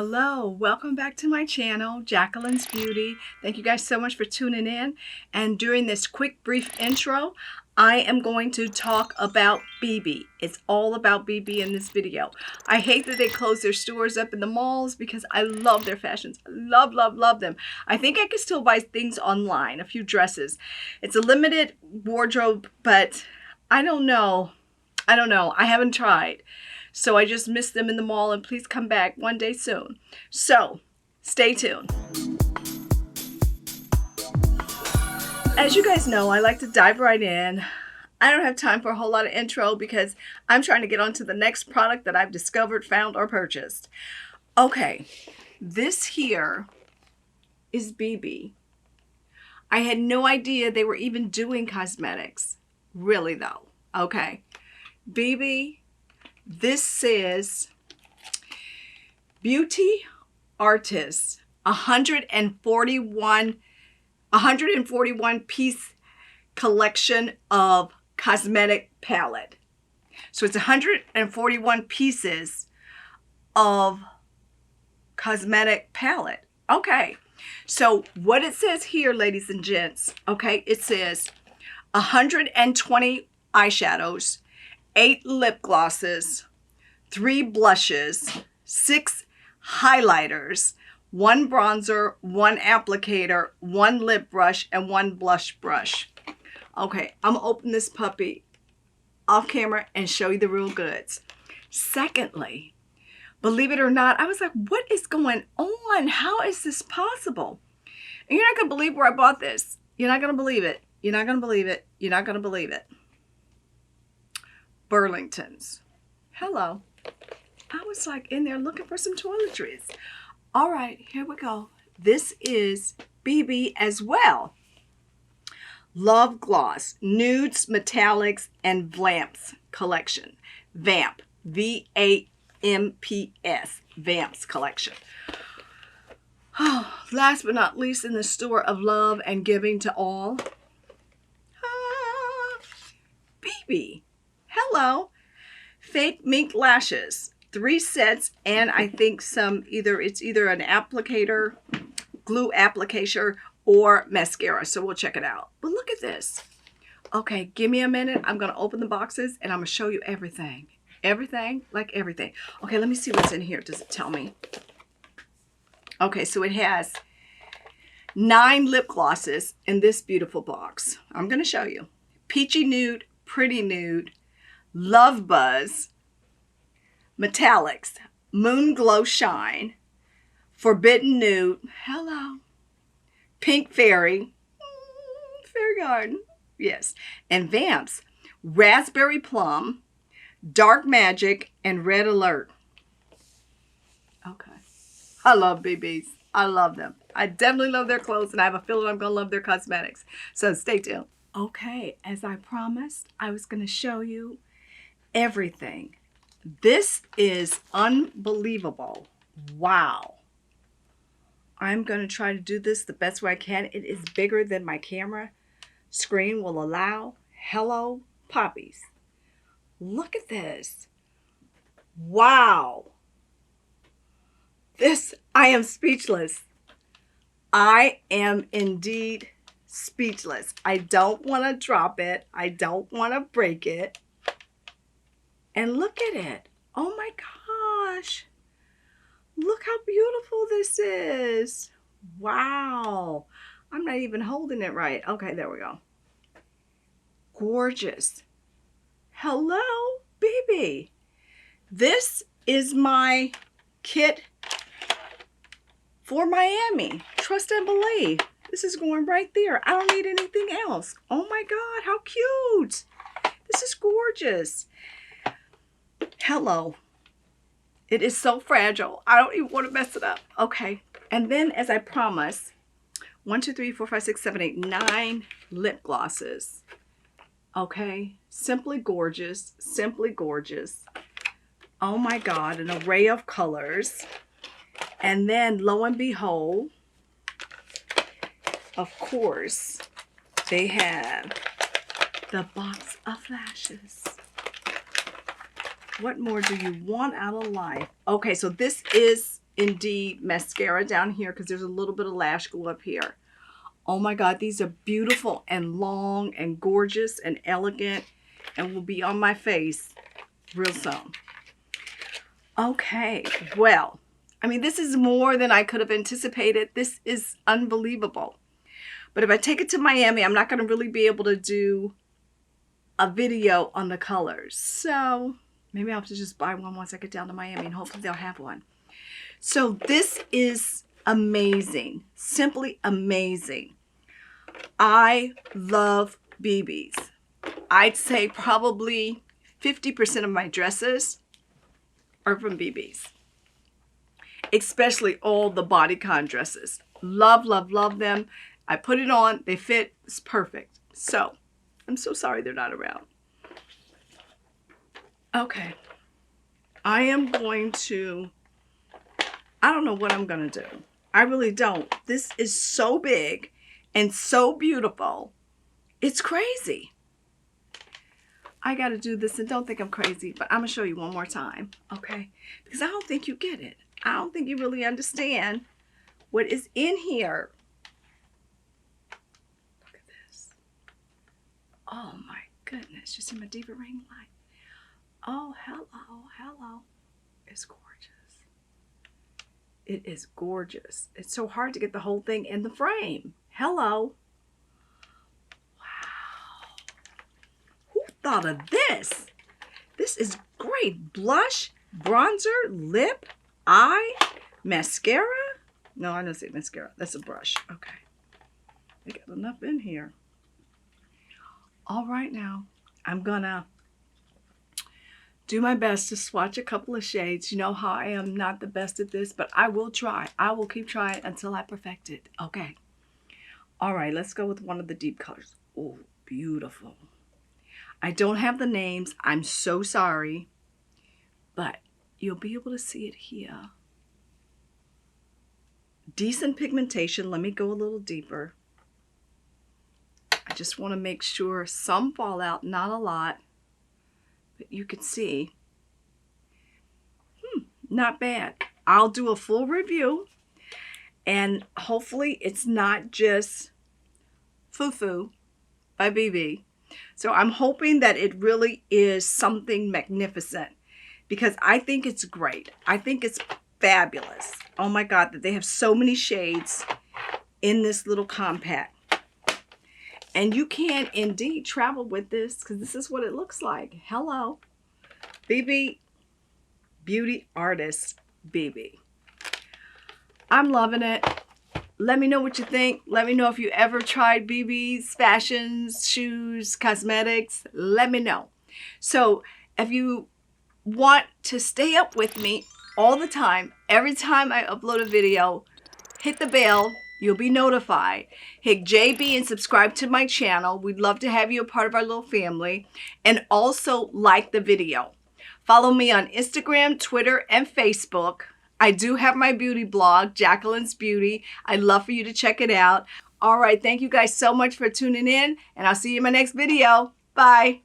Hello, welcome back to my channel, Jacqueline's Beauty. Thank you guys so much for tuning in. And during this quick, brief intro, I am going to talk about Bebe. It's all about Bebe in this video. I hate that they close their stores up in the malls because I love their fashions. I love, love, love them. I think I can still buy things online, a few dresses. It's a limited wardrobe, but I don't know. I haven't tried. So I just missed them in the mall, and please come back one day soon. So stay tuned. As you guys know, I like to dive right in. I don't have time for a whole lot of intro because I'm trying to get on to the next product that I've discovered, found, or purchased. Okay, this here is Bebe. I had no idea they were even doing cosmetics. Really though. Okay, Bebe. This says Beauty Artist, 141 piece collection of cosmetic palette. So it's 141 pieces of cosmetic palette. Okay. So what it says here, ladies and gents, okay, it says 120 eyeshadows, 8 lip glosses, 3 blushes, 6 highlighters, 1 bronzer, 1 applicator, 1 lip brush, and 1 blush brush. Okay, I'm gonna open this puppy off camera and show you the real goods. Secondly, believe it or not, I was like, what is going on? How is this possible? And you're not gonna believe where I bought this. You're not gonna believe it. You're not gonna believe it. You're not gonna believe it. Burlington's. Hello. I was like in there looking for some toiletries. All right, here we go. This is Bebe as well. Love Gloss, Nudes, Metallics, and Vamps collection. Vamp, V-A-M-P-S, Vamps collection. Oh, last but not least, in the store of love and giving to all. Bebe. Hello. Fake mink lashes, 3 sets, and I think it's either an applicator, glue applicator, or mascara. So we'll check it out. But look at this. Okay, give me a minute. I'm going to open the boxes and I'm going to show you everything. Everything, like everything. Okay, let me see what's in here. Does it tell me? Okay, so it has 9 lip glosses in this beautiful box. I'm going to show you. Peachy Nude, Pretty Nude, Love Buzz, Metallics, Moon Glow Shine, Forbidden Nude, hello, Pink Fairy, Fairy Garden, yes, and Vamps, Raspberry Plum, Dark Magic, and Red Alert. Okay, I love Bebe's. I love them. I definitely love their clothes, and I have a feeling I'm going to love their cosmetics. So stay tuned. Okay, as I promised, I was going to show you everything. This is unbelievable. Wow. I'm going to try to do this the best way I can. It is bigger than my camera screen will allow. Hello, poppies. Look at this. Wow. I am speechless. I am indeed speechless. I don't want to drop it. I don't want to break it. And look at it. Oh my gosh. Look how beautiful this is. Wow. I'm not even holding it right. Okay, there we go. Gorgeous. Hello, Bebe. This is my kit for Miami. Trust and believe. This is going right there. I don't need anything else. Oh my God, how cute. This is gorgeous. Hello. It is so fragile. I don't even want to mess it up. Okay. And then, as I promised, 1, 2, 3, 4, 5, 6, 7, 8, 9 lip glosses. Okay. Simply gorgeous. Simply gorgeous. Oh my God. An array of colors. And then, lo and behold, of course, they have the box of lashes. What more do you want out of life? Okay, so this is indeed mascara down here because there's a little bit of lash glue up here. Oh my God, these are beautiful and long and gorgeous and elegant and will be on my face real soon. Okay, well, I mean, this is more than I could have anticipated. This is unbelievable. But if I take it to Miami, I'm not going to really be able to do a video on the colors. So maybe I'll have to just buy one once I get down to Miami and hopefully they'll have one. So this is amazing. Simply amazing. I love Bebe's. I'd say probably 50% of my dresses are from Bebe's. Especially all the bodycon dresses. Love, love, love them. I put it on, they fit, it's perfect. So, I'm so sorry they're not around. Okay. I am going to, I don't know what I'm going to do. I really don't. This is so big and so beautiful. It's crazy. I got to do this, and don't think I'm crazy, but I'm going to show you one more time, okay? Because I don't think you get it. I don't think you really understand what is in here. Look at this. Oh my goodness. You see my diva ring light? Oh, hello, hello. It's gorgeous. It is gorgeous. It's so hard to get the whole thing in the frame. Hello. Wow. Who thought of this? This is great. Blush, bronzer, lip, eye, mascara. No, I don't say mascara. That's a brush. Okay. I got enough in here. All right now, I'm gonna do my best to swatch a couple of shades. You know how I am not the best at this, but I will try. I will keep trying until I perfect it. Okay. All right, let's go with one of the deep colors. Oh, beautiful. I don't have the names. I'm so sorry, but you'll be able to see it here. Decent pigmentation. Let me go a little deeper. I just want to make sure some fall out, not a lot. But you can see, not bad. I'll do a full review, and hopefully it's not just foo-foo by Bebe. So I'm hoping that it really is something magnificent, because I think it's great. I think it's fabulous. Oh my God, that they have so many shades in this little compact. And you can indeed travel with this, because this is what it looks like. Hello. Bebe, beauty artist Bebe. I'm loving it. Let me know what you think. Let me know if you ever tried Bebe's fashions, shoes, cosmetics. Let me know. So if you want to stay up with me all the time, every time I upload a video, hit the bell. You'll be notified. Hit JB and subscribe to my channel. We'd love to have you a part of our little family. And also like the video. Follow me on Instagram, Twitter, and Facebook. I do have my beauty blog, Jacqueline's Beauty. I'd love for you to check it out. All right, thank you guys so much for tuning in, and I'll see you in my next video. Bye.